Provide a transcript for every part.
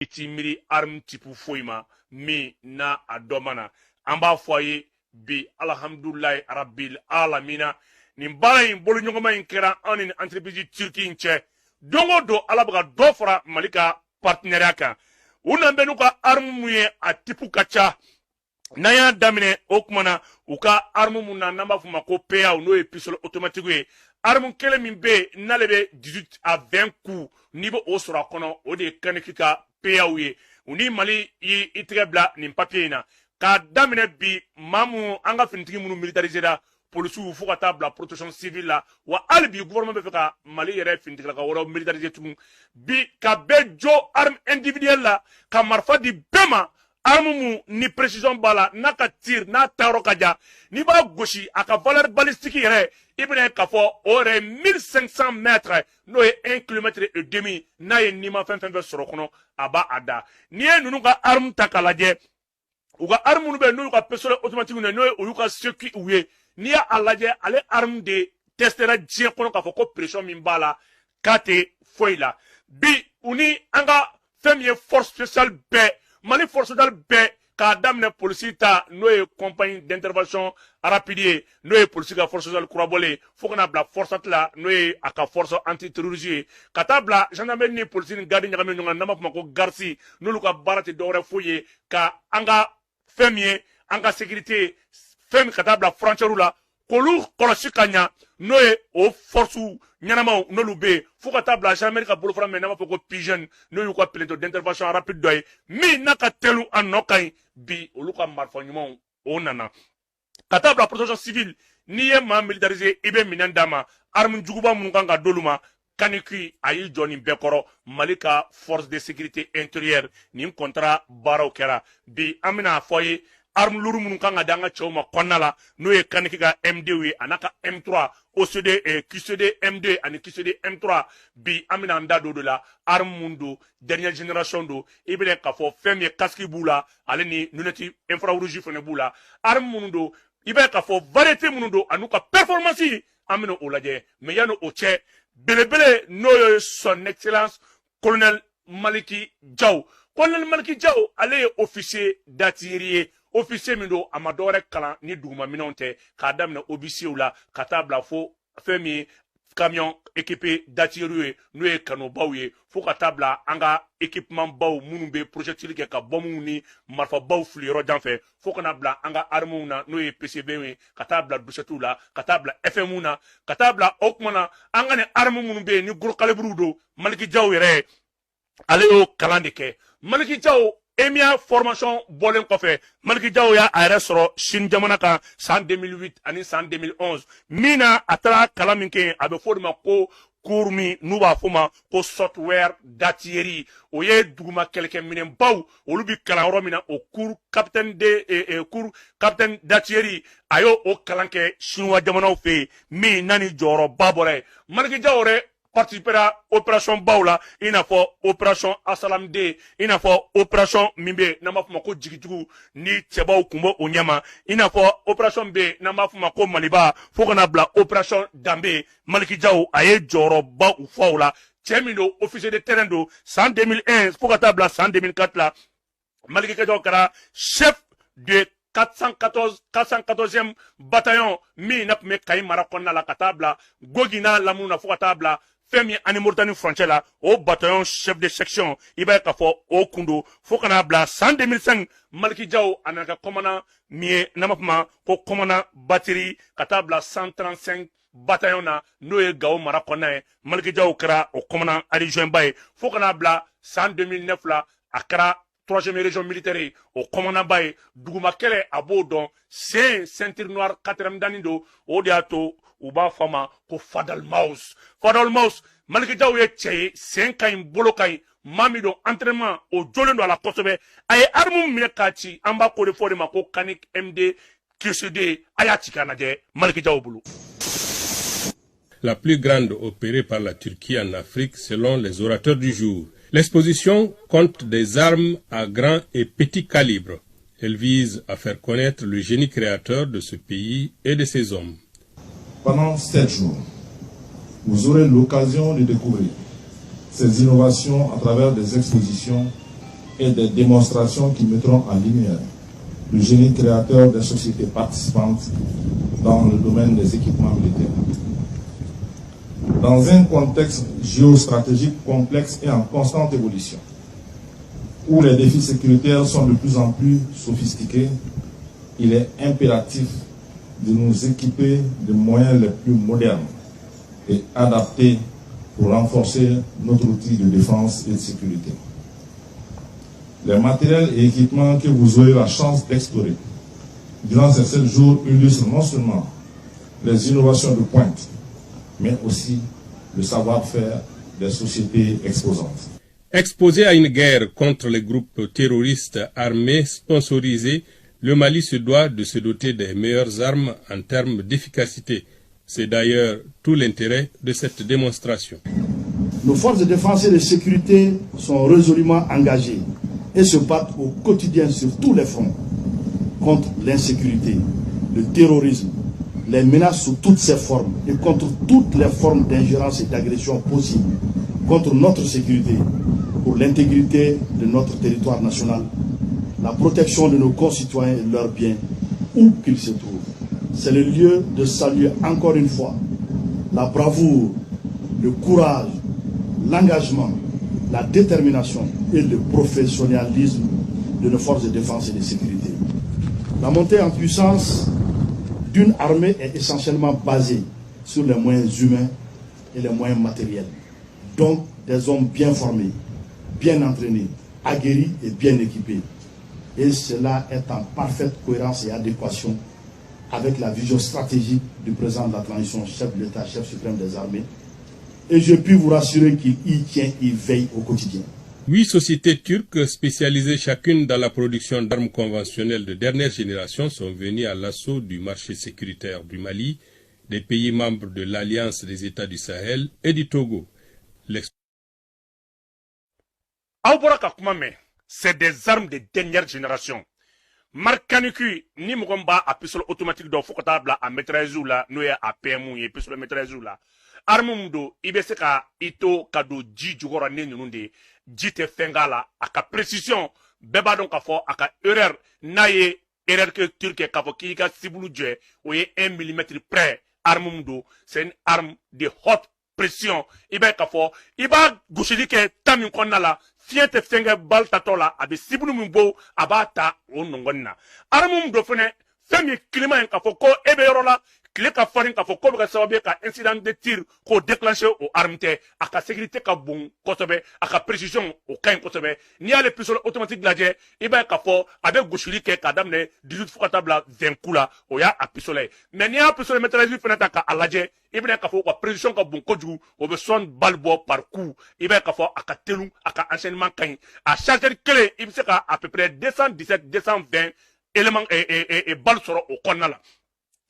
itimiri arm tipu foima mi na adomana amba foye bi alhamdulillah rabbil alamina ni bara in bolu nyongoma in kera anin entreprise turki nche dongo do alabaga dofra malika partenariat kan unan benu ka armu ye a tipu kacha naya damine okmana uka armu munna namba fuma ko PA no e pistol automatique armu kele min be nalebe 18 à 20 coups niveau o sura kono o de kanikika PA ye uni mali yi itrebla ni papier na ka damine bi mamu anga fintigi munu militariser da police fu ka tabla protection civile la wa albi gouvernement be ka mali yere fintigi la ka woro militariser tum bi ka bejo arme individuelle la ka marfa di bema armu ni précision bala naka tir na taro kaja ni ba goshi aka valeur balistique yere ibne ka fo ore 1500 mètres no e 1 km et demi na ye nima fen soro kono aba ada ni e nunu ka arme takalaje uga arme nu be no ka pistolet automatique no e o ka circuit uye ni ya alaje ale arme de testera jien kono ka fo ko pression min bala kate foila bi uni anga femie force spéciale be mali force dal be ka damne police ta no e compagnie d'intervention rapide no e police ka force dal kurabole fo kana bla force atla no e aka force anti terrorisme kata bla gendarmerie ni police ni garde nyame nyonga nama ko garci no lu ka barati dore foye ka anga femie anga sécurité fem kata bla frontière la kolu kolosi kanya no e o force nyanama no lu be fo kata bla gendarmerie ka bolo fram nama ko pigeon no yu ko plainte d'intervention rapide doy mi naka telu anokai bi oluka marfanyuma o nana kata bla protection civile ni ye ma militarisé ibe minandama arme juguba mun kanga doluma kaniki ayi joni bekoro malika force de sécurité intérieure ni contrat baraw kera bi amina foye arme luru mun kanga danga choma konnala no ye kaniki ga MD anaka M3 OCD et QCD M2 ani QCD M3 bi amina ndado de la arme mundo dernière génération do ibele ka fo femme casque bula ale ni luneti infrarouge fene bula arme mundo ibele ka fo variété mundo anuka performance amino olaje me yano oche belebele no son excellence colonel Maliki Diaw colonel Maliki Diaw ale officier d'artillerie officier mindo amadore kala ni duguma minonte ka damna officier la katabla fo femi camion équipé d'artillerie nous kano bawye fo katabla anga équipement baw munumbe projectile ke ka bomu ni marfa baw fliro danfe fo kana bla anga armuna nous PCB katabla dusetula katabla FMuna katabla okmana anga ne armu munumbe ni gros calibre do Maliki Diaw yere ale o kalandike Maliki Diaw emia formation bolen kofe Maliki Diaw ya aresro shin jamana ka san 2008 ani san 2011 mina atara kalaminke abe forma ko kurmi nuba fuma ko software d'artillerie o ye duguma kelke minen baw olubi kala romina o cour capitaine de cour capitaine d'artillerie ayo o kalanke shinwa jamana fe mi nani joro babore Maliki Diaw re participera opération Baoula ina fo opération Asalam D ina fo opération Mimbe nama fuma ko jigitugu ni tsebaw kumbo onyama ina fo opération B nama fuma ko Maliba fo kana bla opération Dambe Maliki Diaw aye joro ba u faula chemino officier de terrain do 2001 fo kata bla 2004 la Maliki Diaw kara chef de 414e bataillon mi nap me kay marakonna la katabla gogina lamuna fo katabla femi ani Mauritanie frontière la au bataillon chef de section iba ka fo o kundo fo kana bla 2005 Maliki Diaw anaka commandant mi namapma ko commandant batterie katabla 135 bataillon na noye gawo marakonna Maliki Diaw kra o commandant adjoint bay fo kana bla 2009 la akra 3e région militaire au commandant bay duguma kele abodon c'est ceinture noire 4e danindo odiato uba fama ko Fadal Maus Maliki Diaw ye cheye 5 ans bolokai mamido entraînement au jolendo à la kosobe ay armu minekati amba ko de fode mako kanik MD QCD ayati kanade Maliki Diaw bulu. La plus grande opérée par la Turquie en Afrique selon les orateurs du jour. L'exposition compte des armes à grand et petit calibre. Elle vise à faire connaître le génie créateur de ce pays et de ses hommes. Pendant 7 jours, vous aurez l'occasion de découvrir ces innovations à travers des expositions et des démonstrations qui mettront en lumière le génie créateur des sociétés participantes dans le domaine des équipements militaires. Dans un contexte géostratégique complexe et en constante évolution, où les défis sécuritaires sont de plus en plus sophistiqués, il est impératif de nous équiper de moyens les plus modernes et adaptés pour renforcer notre outil de défense et de sécurité. Les matériels et équipements que vous aurez la chance d'explorer durant ces 7 jours illustrent non seulement les innovations de pointe, mais aussi le savoir-faire des sociétés exposantes. Exposé à une guerre contre les groupes terroristes armés sponsorisés, le Mali se doit de se doter des meilleures armes en termes d'efficacité. C'est d'ailleurs tout l'intérêt de cette démonstration. Nos forces de défense et de sécurité sont résolument engagées et se battent au quotidien sur tous les fronts contre l'insécurité, le terrorisme, les menaces sous toutes ses formes et contre toutes les formes d'ingérence et d'agression possibles contre notre sécurité, pour l'intégrité de notre territoire national, la protection de nos concitoyens et de leurs biens, où qu'ils se trouvent. C'est le lieu de saluer encore une fois la bravoure, le courage, l'engagement, la détermination et le professionnalisme de nos forces de défense et de sécurité. La montée en puissance d'une armée est essentiellement basée sur les moyens humains et les moyens matériels. Donc des hommes bien formés, bien entraînés, aguerris et bien équipés. Et cela est en parfaite cohérence et adéquation avec la vision stratégique du président de la transition, chef de l'État, chef suprême des armées. Et je puis vous rassurer qu'il y tient, il veille au quotidien. 8 sociétés turques spécialisées chacune dans la production d'armes conventionnelles de dernière génération sont venues à l'assaut du marché sécuritaire du Mali, des pays membres de l'Alliance des États du Sahel et du Togo. C'est des armes de dernière génération. Markaniku ni mugomba a pistole automatique do fokotable a maîtrise la no ya a PMU et pistole maîtrise la arme mudo ibeseka ito kado ji jugora ne nunde jite fengala aka précision beba donc afo aka erreur naye erreur que turque kafo ki ka sibulu je oye 1 mm près arme mudo c'est une arme de haute pression ibe kafo iba gushidi ke tamin konnala fiente fenge bal tatola abe sibulu mbo abata onongonna armum do fene femi climat ka fo ko ebe yorola kile ka farin ka fo ko be sababe ka incident de tir ko déclencher au armete aka sécurité ka bon kotobe aka précision au kain kotobe ni ale pistolet automatique laje iba ka fo abe gushili ke ka damne 18 fois tabla 20 kula o ya a pistolet mais ni a pistolet maîtrise fene ta ka alaje ibne ka fo ko précision ka bon koju o be son balbo par coup iba ka fo aka telu aka enchaînement kain a charger clé ibse ka à peu près 217 220 éléments et balles soro au konnala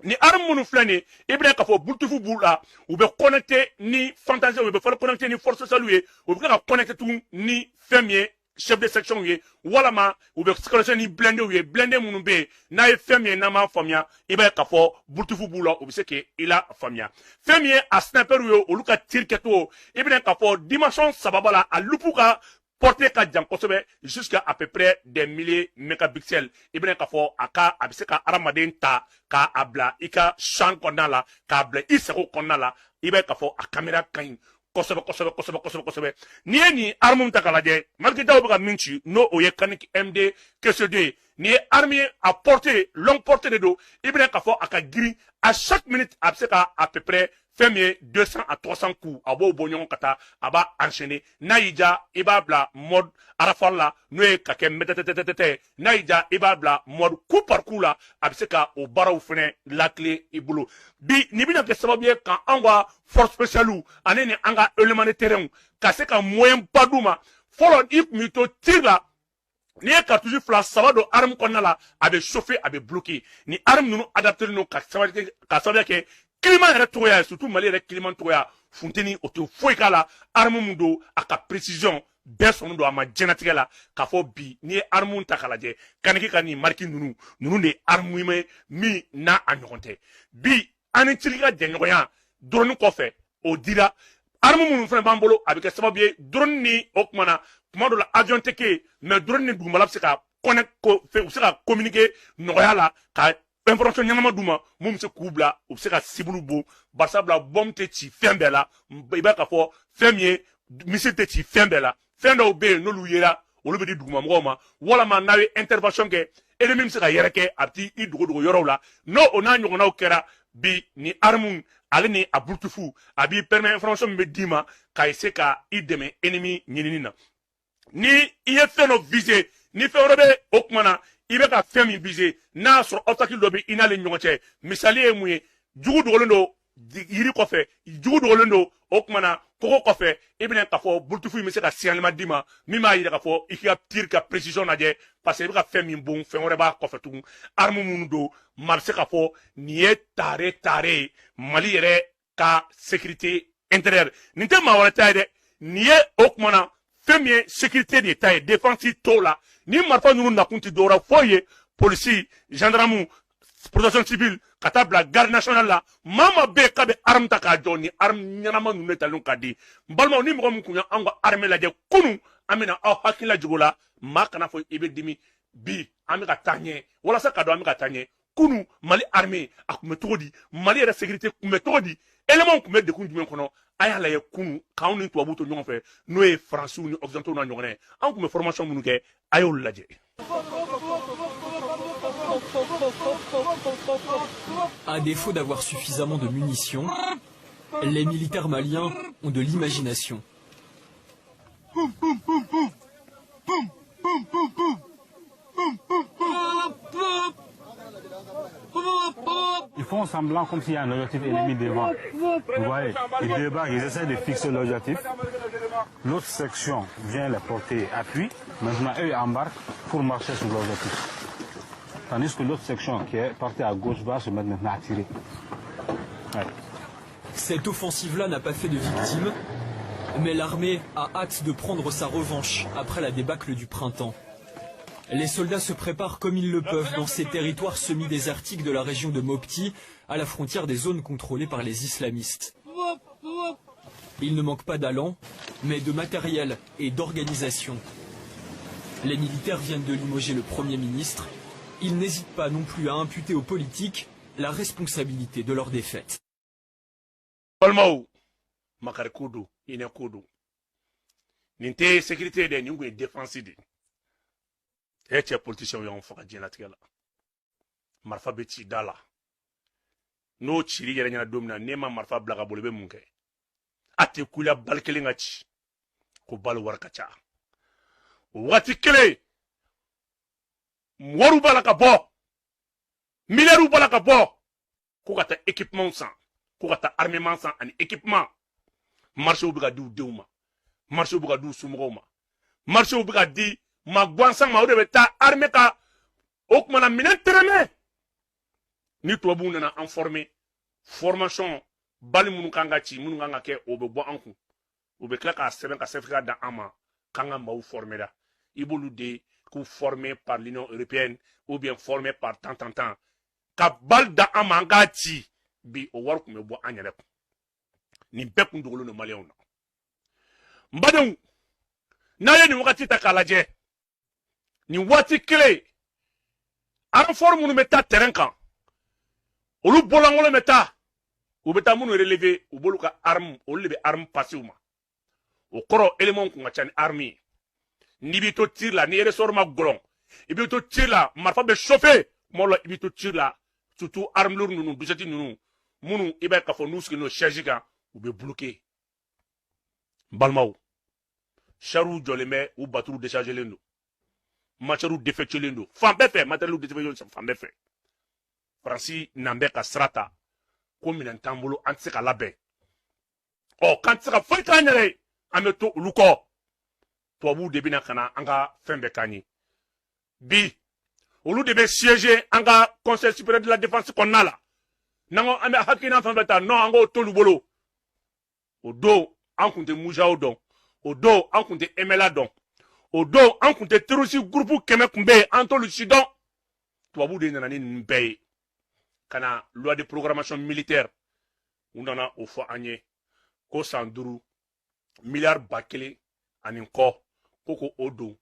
ni arme munu flani ibne ka fo bultufu bula ou be connecté ni fantasy ou be faire connecter ni force saluer ou be ka connecter tout ni fermier chef de section ye wala ma ou be connecter ni blender munu be na e fermier na ma famia ibe ka fo bultufu bula ou be que il a famia fermier a sniper yo ou luka tir keto ibne ka fo dimension sababala a lupuka porté ka jam kosobe jusqu'à à peu près des milliers mégapixels ibne ka fo aka abiseka aramaden ta ka abla ika champ konala ka abla iseko konala ibe ka fo a caméra kain kosobe ni armum takalaje malgré daw baka minchi no oye kanik MD que ce deux ni armée à portée longue portée de dos ibne ka fo aka giri à chaque minute abiseka à peu près fermier 200 à 300 coups abo bonyon kata aba enchaîner naija ibabla mode arafalla noé kake metetetetete naija ibabla mode coup par coup la abseka au baraw fene la clé ibulu bi ni bina ke sababie kan angwa force spéciale anene anga élément de terrain kaseka moyen paduma folon ip mito tira ni e cartouche fla sabado arme konnala abe chauffer abe bloquer ni arme nous adapter no ka sababie ke climat yɛrɛ togoya surtout Mali yɛrɛ climat togoya funteni o tɛ foyi k'a la arme mun don a ka précision bɛɛ sɔnni don a ma diɲɛnatigɛ la k'a fɔ bi n'i ye arme ta k'a lajɛ kaniki ka nin mariki ninnu de ye arme ye min n'a a ɲɔgɔn tɛ bi an ni Turki ka jɛɲɔgɔnya dɔrɔnni kɔfɛ o dira arme mun fana b'an bolo a bɛ kɛ sababu ye drone ni o kuma na kuma dɔ la avion tɛ kɛ mais drone ni dugumala bɛ se ka connect u bɛ se ka communiquer nɔgɔya la ka information ɲɛnama d'u ma mun bɛ se k'u bila u bɛ se ka cible bon barisa bila bombe tɛ ci fɛn bɛɛ la i b'a ka fɔ fɛn min ye missile tɛ ci fɛn bɛɛ la fɛn dɔw bɛ yen n'olu yera olu bɛ di dugumamɔgɔw ma walama n'a ye intervention kɛ ennemi bɛ se ka yɛrɛ kɛ a bɛ t'i dogo yɔrɔw la n'o o n'a ɲɔgɔnnaw kɛra bi ni arme ale ni a bluetooth a b'i permet information min bɛ d'i ma ka se ka i dɛmɛ ennemi ɲinini na ni i ye fɛn dɔ viser ni fɛn wɛrɛ bɛ o kuma na i bɛ ka fɛn min viser n'a sɔrɔ obstacle dɔ bɛ i n'ale ɲɔgɔn cɛ misali ye mun ye jugu dogolen don yiri kɔfɛ jugu dogolen don o kuma na kogo kɔfɛ i bɛna k'a fɔ bluetooth in bɛ se ka signalement d'i ma min b'a yira k'a fɔ i ka tir ka précision lajɛ parce que i bɛ ka fɛn min bon fɛn wɛrɛ b'a kɔfɛ tugun arme minnu don maa bɛ se k'a fɔ nin ye tare ye mali yɛrɛ ka sécurité intérieure nin tɛ maa wɛrɛ ta ye dɛ nin ye o kuma na fɛn min ye sécurité de ta ye défense t'o la ni marifa ninnu nakun tɛ dɔwɛrɛ foyi ye polisi gendarme protection civile ka taa bila garde nationale la maa ma bɛɛ k'a bɛ arme ta k'a jɔ ni arme ɲɛnama ninnu de talen ka di n balimaw ni mɔgɔ min kun ye an ka arme lajɛ kunun an bɛna aw hakili lajogo la maa kana fɔ i bɛ dimi bi an bɛ ka taa ɲɛ walasa ka dɔn an bɛ ka taa ɲɛ kunun mali arme a kun bɛ cogo di mali yɛrɛ sécurité kun bɛ cogo di élément kun bɛ degun jumɛn kɔnɔ a y'a lajɛ kunun k'anw ni tubabuw to ɲɔgɔn fɛ n'o ye faransiw ni occidentaux na ɲɔgɔn ye an kun bɛ formation minnu kɛ a y'olu lajɛ. À défaut d'avoir suffisamment de munitions, les militaires maliens ont de l'imagination. Ils font semblant comme s'il y a un objectif ennemi devant. Vous voyez, ils débarquent, ils essaient de fixer l'objectif. L'autre section vient les porter appui. Maintenant, eux embarquent pour marcher sur l'objectif. Tandis que l'autre section qui est partie à gauche va se mettre maintenant à tirer. Ouais. Cette offensive-là n'a pas fait de victimes, mais l'armée a hâte de prendre sa revanche après la débâcle du printemps. Les soldats se préparent comme ils le peuvent dans ces territoires semi-désertiques de la région de Mopti, à la frontière des zones contrôlées par les islamistes. Il ne manque pas d'allant, mais de matériel et d'organisation. Les militaires viennent de limoger le Premier ministre. Ils n'hésitent pas non plus à imputer aux politiques la responsabilité de leur défaite. Balmao, makar kudu, ine kudu. Ninte sécurité de nyungu défense de. Et les politiciens ont fait un peu marfa beti dala. No chiri yere nyana domina nema marfa blaga bolebe munke. Ate kula balkele ngachi. Ko bal warkacha. Wati kele. Waru balaka bo. Mileru balaka bo. Ko kata équipement sans. Ko kata armement sans ani équipement. Marché obiga du deuma. Marché obiga du sumroma. Marché obiga di ma gwansang ma o de bɛ taa armée ka o kuma na minɛn tɛrɛmɛ ni tubabuw nana an former formation bali minnu kan ka ci minnu kan ka kɛ o bɛ bɔ an kun o bɛ tila k'a sɛbɛn ka certificat da an ma k'an ka maaw former da i b'olu de k'u former par l'Union européenne ou bien former par tant ka bali da an ma an k'a ci bi o wari kun bɛ bɔ an yɛrɛ kun nin bɛɛ kun dogolen don maliyɛnw na n badenw n'a ye nin wagati ta k'a lajɛ ni wati kele renfort minnu bɛ taa terrain kan olu bɔlankolon bɛ taa u bɛ taa minnu relever u b'olu ka arme olu de bɛ arme passer u ma o kɔrɔ élément kun ka ca ni arme ye n'i b'i to tir la ni ressort ma gɔlɔn i b'i to tir la marifa bɛ chauffer kuma la i b'i to tir la surtout arme lourde ninnu dusɛti ninnu minnu i b'a ye k'a fɔ n'u sigilen don charge kan u bɛ bloquer balimaw chariw jɔlen bɛ u batteries déchargelen don matériel défectueux do fan bɛɛ fɛ matériel défectueux fan bɛɛ fɛ Faransi n'an bɛ ka sira ta ko minɛn t'an bolo an tɛ se ka labɛn ɔ k'an tɛ se ka foyi k'an yɛrɛ ye an bɛ to olu kɔ tubabuw de bɛna ka na an ka fɛn bɛɛ k'an ye bi olu de bɛ siéger an ka conseil supérieur de la défense kɔnɔna la n'an ko an bɛ hakilina fɛn fɛn ta non an k'o t'olu bolo o don an kun tɛ mujaw dɔn o don an kun tɛ MLA dɔn o don an kun tɛ terroriste groupe kɛmɛ kun bɛ yen an t'olu si dɔn tubabuw de nana ni ninnu bɛɛ ye ka na loi de programmation militaire u nana o fɔ an ye ko san 5 miliyari 1000 ani kɔ ko o don